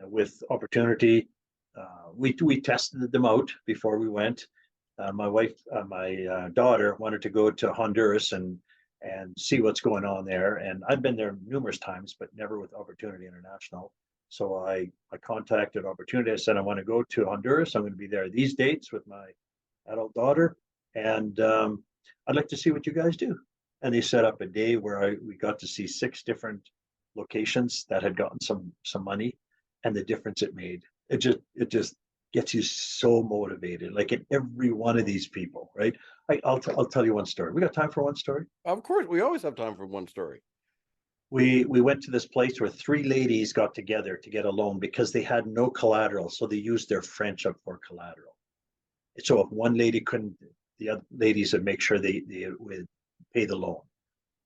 Speaker 2: with Opportunity. We tested them out before we went. My daughter wanted to go to Honduras and see what's going on there. And I've been there numerous times, but never with Opportunity International. So I contacted Opportunity. I said, I want to go to Honduras. I'm going to be there these dates with my adult daughter. And I'd like to see what you guys do. And they set up a day where we got to see 6 different locations that had gotten some money, and the difference it made. It just gets you so motivated, like in every one of these people, right? I'll tell you one story. We got time for one story?
Speaker 1: Of course, we always have time for one story.
Speaker 2: We went to this place where 3 ladies got together to get a loan because they had no collateral, so they used their friendship for collateral. So if one lady couldn't, the other ladies would make sure they would pay the loan,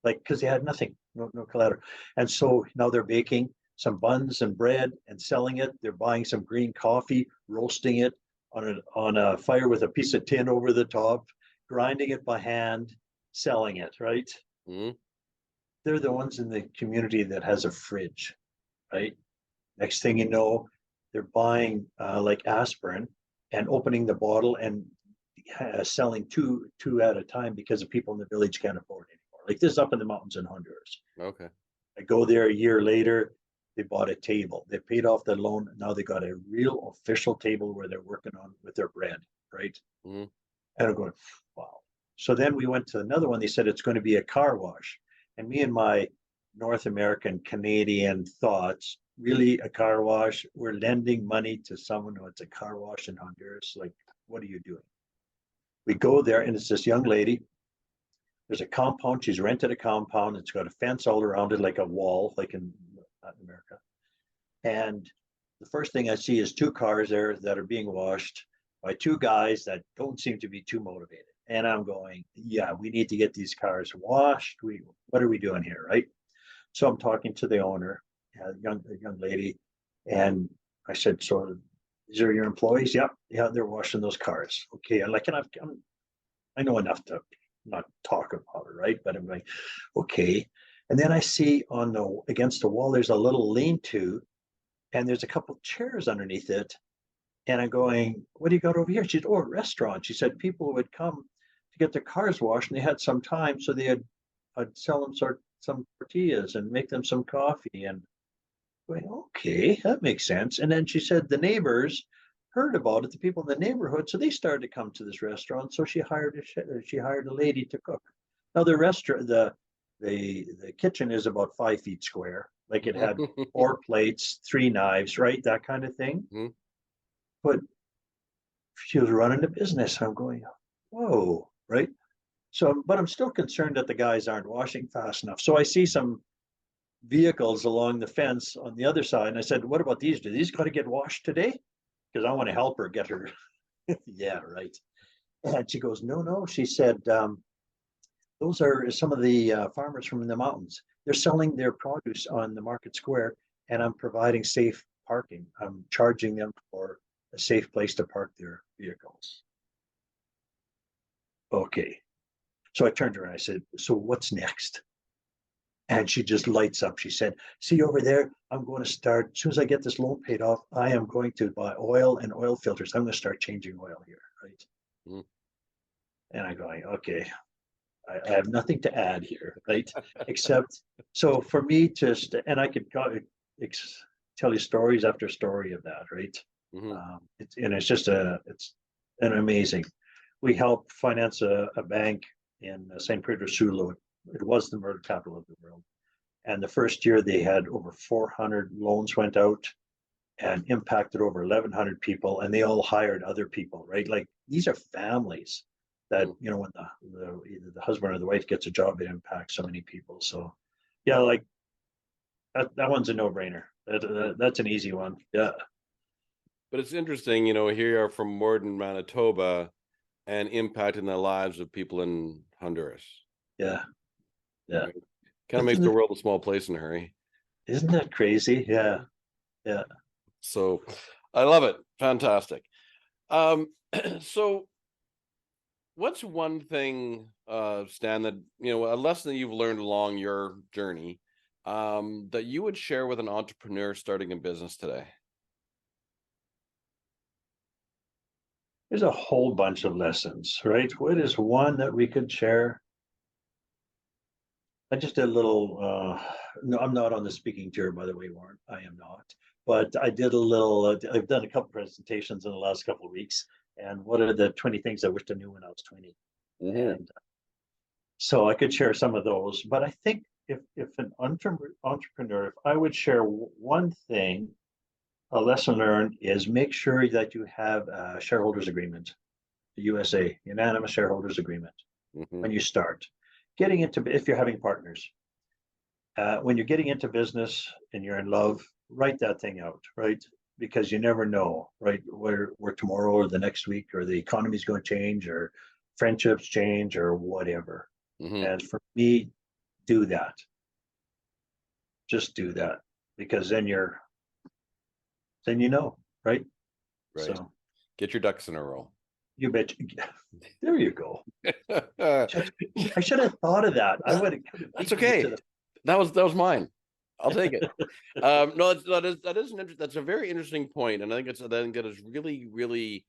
Speaker 2: like because they had nothing, no collateral. And so now they're baking some buns and bread and selling it. They're buying some green coffee, roasting it on a fire with a piece of tin over the top, grinding it by hand, selling it, right?
Speaker 1: Mm-hmm.
Speaker 2: They're the ones in the community that has a fridge, right? Next thing you know, they're buying like aspirin and opening the bottle and selling two at a time because the people in the village can't afford it anymore. Like this up in the mountains in Honduras.
Speaker 1: Okay.
Speaker 2: I go there a year later. They bought a table. They paid off the loan. Now they got a real official table where they're working on with their bread. right?
Speaker 1: Mhm.
Speaker 2: And I'm going, wow. So then we went to another one. They said it's going to be a car wash. And me and my North American Canadian thoughts, really a car wash? We're lending money to someone who has a car wash in Honduras. Like, what are you doing? We go there and it's this young lady. There's a compound. She's rented a compound. It's got a fence all around it, like a wall, like in Latin America. And the first thing I see is two cars there that are being washed by two guys that don't seem to be too motivated. And I'm going, yeah, we need to get these cars washed. What are we doing here, right? So I'm talking to the owner, a young lady, and I said, "So, these are your employees?" Yeah, yeah, they're washing those cars. Okay, I know enough to not talk about it, right? But I'm like, okay. And then I see against the wall, there's a little lean-to, and there's a couple of chairs underneath it. And I'm going, what do you got over here? She said, oh, a restaurant. She said people would come to get their cars washed and they had some time. So I'd sell them some tortillas and make them some coffee. And going, okay, that makes sense. And then she said the neighbors heard about it, the people in the neighborhood. So they started to come to this restaurant. So she hired a lady to cook. Now the restaurant, the kitchen is about 5 feet square. Like it had 4 plates, 3 knives, right? That kind of thing.
Speaker 1: Mhm.
Speaker 2: But she was running the business. I'm going, whoa, right? So, but I'm still concerned that the guys aren't washing fast enough. So I see some vehicles along the fence on the other side. And I said, what about these? Do these got to get washed today? Because I want to help her get her. Yeah, right. And she goes, no, no. She said, those are some of the farmers from the mountains. They're selling their produce on the market square, and I'm providing safe parking. I'm charging them for a safe place to park their vehicles. Okay. So I turned to her and I said, so what's next? And she just lights up. She said, see over there, I'm going to start, as soon as I get this loan paid off, I am going to buy oil and oil filters. I'm going to start changing oil here, right?
Speaker 1: Mhm.
Speaker 2: And I'm going, okay, I have nothing to add here, right? Except, so for me, and I could tell you stories after story of that, right?
Speaker 1: Mhm.
Speaker 2: It's an amazing. We helped finance a bank in St. Pedro Sula. It was the murder capital of the world. And the first year they had over 400 loans went out and impacted over 1,100 people, and they all hired other people, right? Like these are families that,
Speaker 1: Mhm.
Speaker 2: when either the husband or the wife gets a job, it impacts so many people. So, yeah, like that one's a no-brainer. That's an easy one. Yeah,
Speaker 1: But it's interesting, here you are from Morden, Manitoba, and impacting the lives of people in Honduras.
Speaker 2: yeah, yeah.
Speaker 1: Right? Kind of makes
Speaker 2: Isn't
Speaker 1: the
Speaker 2: it,
Speaker 1: world a small place in a hurry.
Speaker 2: isn't that crazy? Yeah, yeah.
Speaker 1: So I love it. Fantastic. Um, so what's one thing, Stan, that, a lesson that you've learned along your journey, that you would share with an entrepreneur starting a business today?
Speaker 2: There's a whole bunch of lessons, right? What is one that we could share? I just did a little, no, I'm not on the speaking tour, by the way, Warren. I am not. But I did a little, I've done a couple presentations in the last couple of weeks. And what are the 20 things I wished I knew when I was 20?
Speaker 1: Hmm.
Speaker 2: And so I could share some of those. But I think if an entrepreneur, if I would share one thing, a lesson learned is make sure that you have a shareholders agreement, the USA, unanimous shareholders agreement,
Speaker 1: Hmm.
Speaker 2: when you start. Getting into, if you're having partners, when you're getting into business and you're in love, write that thing out, right? Because you never know, right, where tomorrow or the next week or the economy's going to change or friendships change or whatever.
Speaker 1: Hmm.
Speaker 2: And for me, do that. Just do that, because then you know, right?
Speaker 1: Right.
Speaker 2: So
Speaker 1: Get your ducks in a row.
Speaker 2: you bet. There you go. I should have thought of that. I would have could have
Speaker 1: That's
Speaker 2: beaten you to
Speaker 1: okay.
Speaker 2: the.
Speaker 1: That was mine. I'll take it. No, that's a very interesting point, and I think that is really, really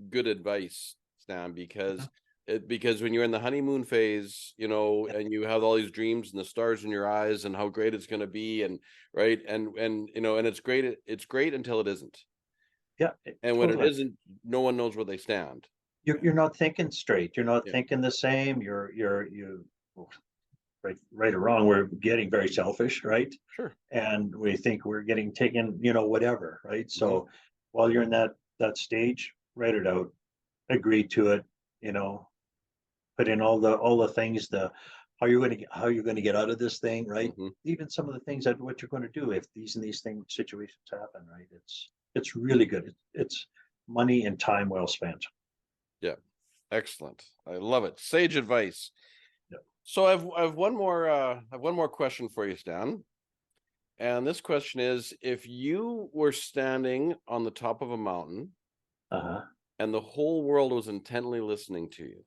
Speaker 1: good advice, Stan, because when you're in the honeymoon phase, and you have all these dreams and the stars in your eyes and how great it's going to be, and right, and it's great until it isn't,
Speaker 2: Yeah,
Speaker 1: and when it
Speaker 2: totally.
Speaker 1: isn't, no one knows where they stand.
Speaker 2: you're not thinking straight. You're not
Speaker 1: Yeah.
Speaker 2: thinking the same. Right or wrong, we're getting very selfish, right?
Speaker 1: Sure.
Speaker 2: And we think we're getting taken, whatever, right?
Speaker 1: Hmm.
Speaker 2: So while you're in that stage, write it out, agree to it, you know, put in all the things, the how you're going to get out of this thing, right?
Speaker 1: Hmm.
Speaker 2: Even some of the things that what you're going to do if these and these things situations happen, right? It's really good. It's money and time well spent.
Speaker 1: Yeah. Excellent. I love it. Sage advice.
Speaker 2: Yeah.
Speaker 1: So I've one more question for you, Stan. And this question is, if you were standing on the top of a mountain
Speaker 2: Uh-huh.
Speaker 1: and the whole world was intently listening to you,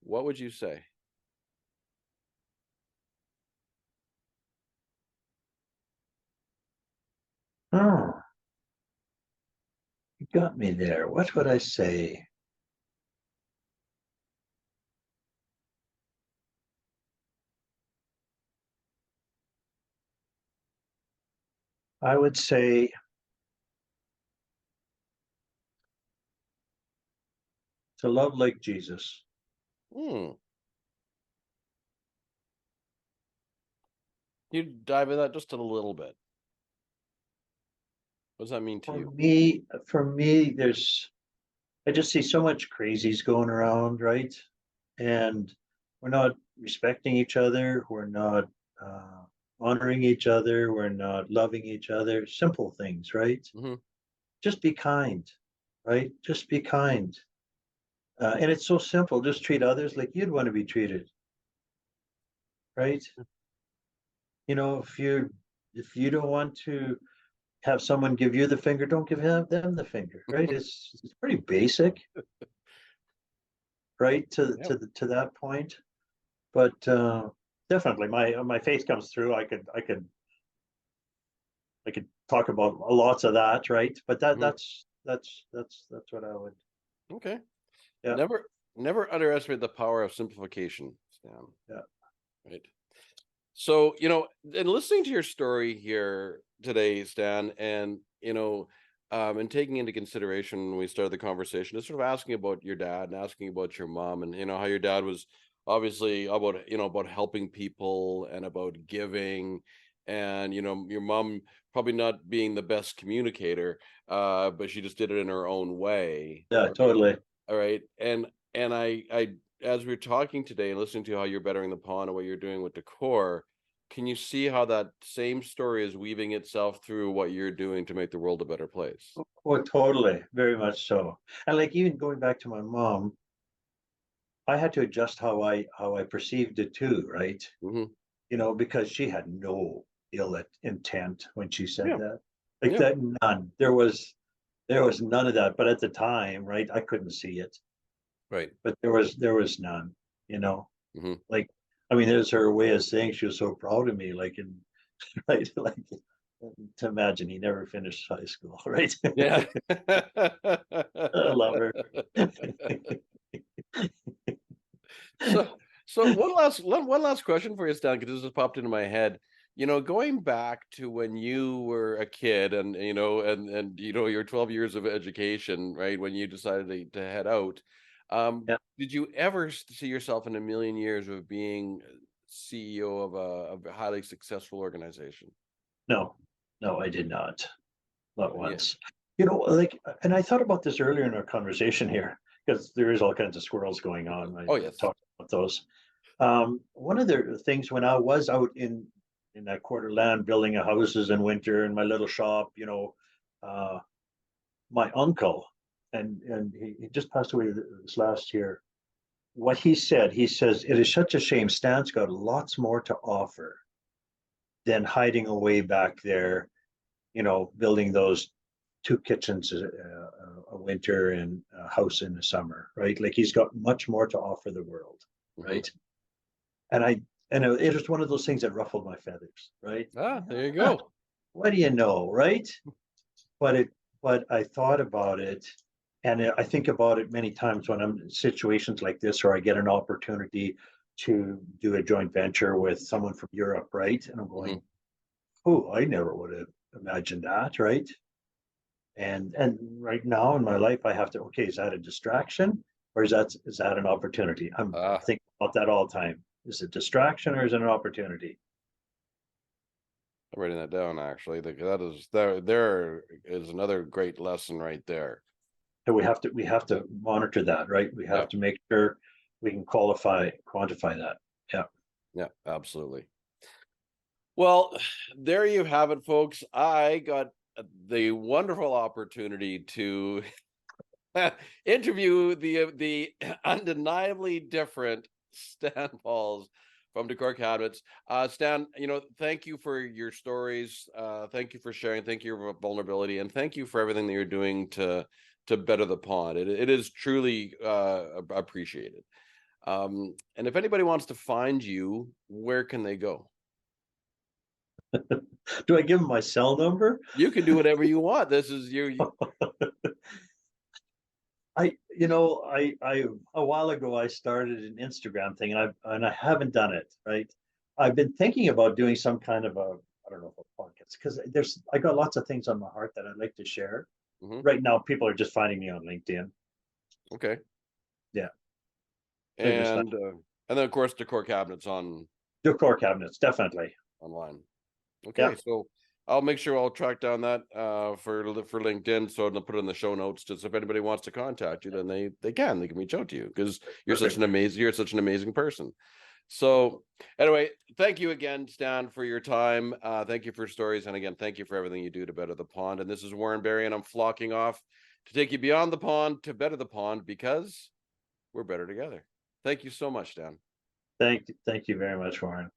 Speaker 1: what would you say?
Speaker 2: Oh, you got me there. What would I say? I would say to love like Jesus.
Speaker 1: Hmm. You dive in that just a little bit. What does that mean to
Speaker 2: For
Speaker 1: you?
Speaker 2: me, for me, I just see so much crazies going around, right? And we're not respecting each other. We're not uh, honoring each other. We're not loving each other. Simple things, right?
Speaker 1: Hmm.
Speaker 2: Just be kind, right? Just be kind. And it's so simple. Just treat others like you'd want to be treated, right? If you don't want to have someone give you the finger, don't give them the finger, right? It's pretty basic, right? To
Speaker 1: Yeah.
Speaker 2: to the, to that point, but definitely my faith comes through. I could talk about lots of that, right? But that
Speaker 1: Hmm.
Speaker 2: that's what I would.
Speaker 1: Okay.
Speaker 2: Yeah,
Speaker 1: Never underestimate the power of simplification, Stan.
Speaker 2: yeah,
Speaker 1: Right. So, in listening to your story here today, Stan, and and taking into consideration when we started the conversation, just sort of asking about your dad and asking about your mom, and how your dad was obviously about helping people and about giving, and your mom probably not being the best communicator, but she just did it in her own way.
Speaker 2: yeah, totally.
Speaker 1: All right. And I as we're talking today and listening to how you're bettering the pond and what you're doing with decor, can you see how that same story is weaving itself through what you're doing to make the world a better place?
Speaker 2: Oh, totally, very much so. And like even going back to my mom, I had to adjust how I perceived it too, right?
Speaker 1: Hmm.
Speaker 2: Because she had no intent when she said
Speaker 1: Yeah.
Speaker 2: that. Like
Speaker 1: Yeah.
Speaker 2: that, none. There was none of that. But at the time, right, I couldn't see it.
Speaker 1: Right.
Speaker 2: But there was none. You know,
Speaker 1: Hmm.
Speaker 2: like I mean, there's her way of saying she was so proud of me. Like in right, like to imagine he never finished high school, right?
Speaker 1: Yeah.
Speaker 2: I love her.
Speaker 1: So, so one last question for you, Stan, because this just popped into my head. Going back to when you were a kid, and your 12 years of education, right? When you decided to head out,
Speaker 2: Yeah.
Speaker 1: did you ever see yourself in a million years of being CEO of a highly successful organization?
Speaker 2: No, no, I did not. Not
Speaker 1: Yeah.
Speaker 2: once. Like, and I thought about this earlier in our conversation here, because there is all kinds of squirrels going on. I
Speaker 1: Oh, yes.
Speaker 2: talked about those. One of the things when I was out in that quarter land building houses in winter in my little shop, uh, my uncle, and he just passed away this last year. What he says, it is such a shame. Stan's got lots more to offer than hiding away back there, building those two kitchens a winter and a house in the summer, right? Like he's got much more to offer the world,
Speaker 1: Hmm.
Speaker 2: right? And it was one of those things that ruffled my feathers, right?
Speaker 1: Ah, there you
Speaker 2: Ah,
Speaker 1: go.
Speaker 2: what do you know, right? But I thought about it, and I think about it many times when I'm in situations like this, or I get an opportunity to do a joint venture with someone from Europe, right? And I'm
Speaker 1: Hmm.
Speaker 2: going, oh, I never would have imagined that, right? And right now in my life, I have to, okay, is that a distraction or is that an opportunity? I'm
Speaker 1: Ah,
Speaker 2: thinking about that all the time. Is it distraction or is it an opportunity?
Speaker 1: I'm writing that down actually. There is another great lesson right there.
Speaker 2: And we have to monitor that, right? We
Speaker 1: Yeah,
Speaker 2: have to make sure we can quantify that. Yeah.
Speaker 1: yeah, absolutely. Well, there you have it, folks. I got the wonderful opportunity to interview the undeniably different Stan Pauls from Decor Cabinets. Stan, thank you for your stories. Thank you for sharing. Thank you for your vulnerability, and thank you for everything that you're doing to better the pond. It is truly appreciated. And if anybody wants to find you, where can they go?
Speaker 2: Do I give them my cell number?
Speaker 1: You can do whatever you want. This is you.
Speaker 2: I a while ago I started an Instagram thing, and I haven't done it, right? I've been thinking about doing some kind of a, I don't know, a podcast, because I got lots of things on my heart that I'd like to share.
Speaker 1: Mhm.
Speaker 2: Right now, people are just finding me on LinkedIn.
Speaker 1: Okay.
Speaker 2: Yeah, they're just like
Speaker 1: And then of course Decor Cabinets on
Speaker 2: decor cabinets, definitely.
Speaker 1: online.
Speaker 2: Yeah,
Speaker 1: Okay, so I'll make sure I'll track down that for LinkedIn, so I'll put it in the show notes. Just if anybody wants to contact you, then they can reach out to you because
Speaker 2: perfect.
Speaker 1: you're such an amazing person. So anyway, thank you again, Stan, for your time. Thank you for stories, and again, thank you for everything you do to better the pond. And this is Warren Barry, and I'm flocking off to take you beyond the pond to better the pond because we're better together. Thank you so much, Stan.
Speaker 2: Thank you very much, Warren.